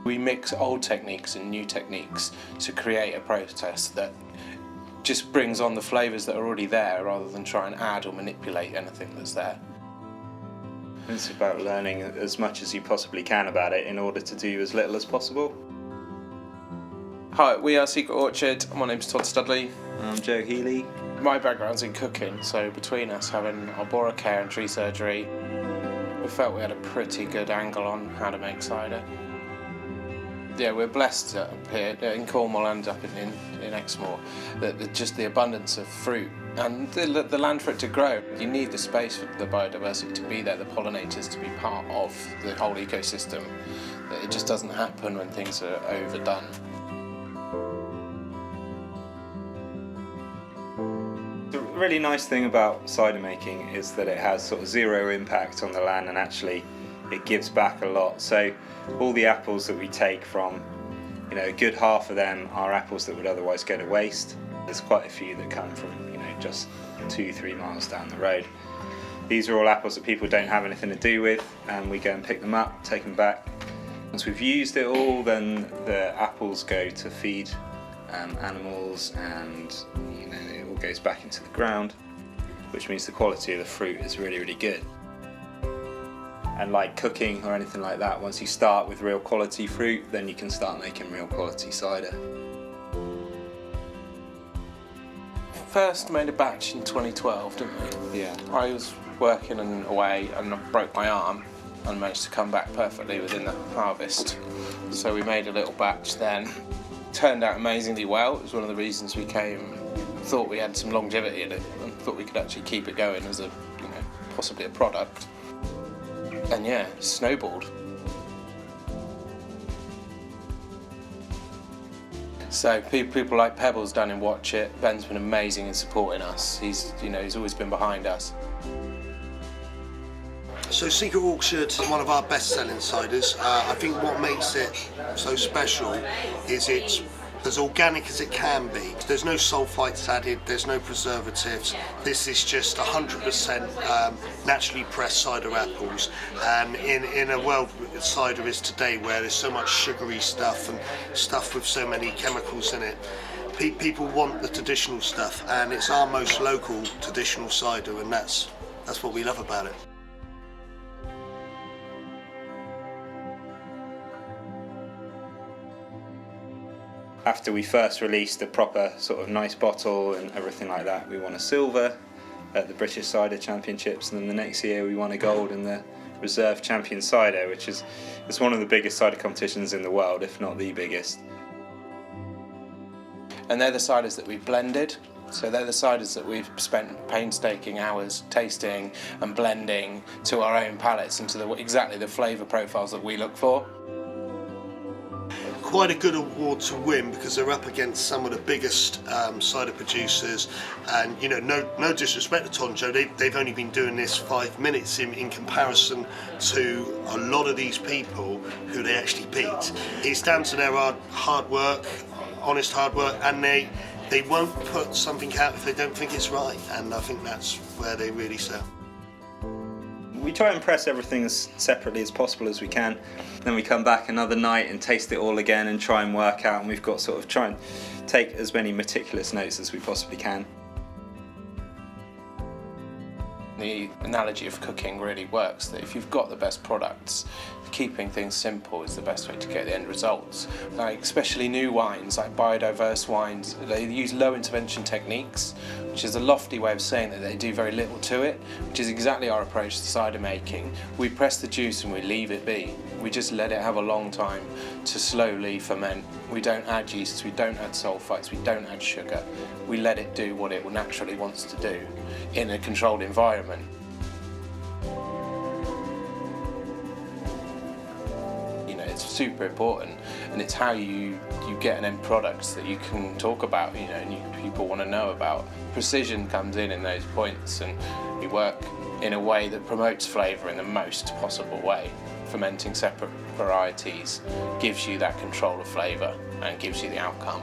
We mix old techniques and new techniques to create a process that just brings on the flavours that are already there rather than try and add or manipulate anything that's there. It's about learning as much as you possibly can about it in order to do as little as possible. Hi, we are Secret Orchard. My name's Todd Studley. I'm Joe Healy. My background's in cooking, so between us having arbora care and tree surgery, we felt we had a pretty good angle on how to make cider. Yeah, we're blessed up here in Cornwall and up in Exmoor, that just the abundance of fruit and the land for it to grow. You need the space for the biodiversity to be there, the pollinators to be part of the whole ecosystem. It just doesn't happen when things are overdone. The really nice thing about cider making is that it has sort of zero impact on the land, and actually it gives back a lot. So all the apples that we take from, a good half of them are apples that would otherwise go to waste. There's quite a few that come from, just 2-3 miles down the road. These are all apples that people don't have anything to do with, and we go and pick them up, take them back. Once we've used it all, then the apples go to feed animals, and it all goes back into the ground, which means the quality of the fruit is really, really good. And like cooking or anything like that, once you start with real quality fruit, then you can start making real quality cider. First made a batch in 2012, didn't we? Yeah. I was working away and I broke my arm and managed to come back perfectly within the harvest. So we made a little batch then. Turned out amazingly well. It was one of the reasons we came, thought we had some longevity in it and thought we could actually keep it going as possibly a product. And yeah, snowballed. So people like Pebbles down in Watchet, Ben's been amazing in supporting us. He's always been behind us. So Secret Orchard is one of our best-selling ciders. I think what makes it so special is it's as organic as it can be. There's no sulfites added, there's no preservatives. This is just 100% naturally pressed cider apples. And in a world where cider is today, where there's so much sugary stuff and stuff with so many chemicals in it, people want the traditional stuff, and it's our most local traditional cider, and that's what we love about it. After we first released a proper sort of nice bottle and everything like that, we won a silver at the British Cider Championships, and then the next year we won a gold in the Reserve Champion Cider, which is one of the biggest cider competitions in the world, if not the biggest. And they're the ciders that we've blended. So they're the ciders that we've spent painstaking hours tasting and blending to our own palates and to exactly the flavour profiles that we look for. Quite a good award to win, because they're up against some of the biggest cider producers, and no disrespect to Tonjo, they've only been doing this 5 minutes in comparison to a lot of these people who they actually beat. It's down to their hard work, honest hard work, and they won't put something out if they don't think it's right, and I think that's where they really sell. We try and press everything as separately as possible as we can. Then we come back another night and taste it all again and try and work out, and we've got try and take as many meticulous notes as we possibly can. The analogy of cooking really works, that if you've got the best products, keeping things simple is the best way to get the end results. Like especially new wines, like biodiverse wines, they use low intervention techniques, which is a lofty way of saying that they do very little to it, which is exactly our approach to cider making. We press the juice and we leave it be. We just let it have a long time to slowly ferment. We don't add yeasts, we don't add sulfites, we don't add sugar. We let it do what it naturally wants to do in a controlled environment. It's super important, and it's how you get an end product that you can talk about, and people want to know about. Precision comes in those points, and we work in a way that promotes flavour in the most possible way. Fermenting separate varieties gives you that control of flavour and gives you the outcome.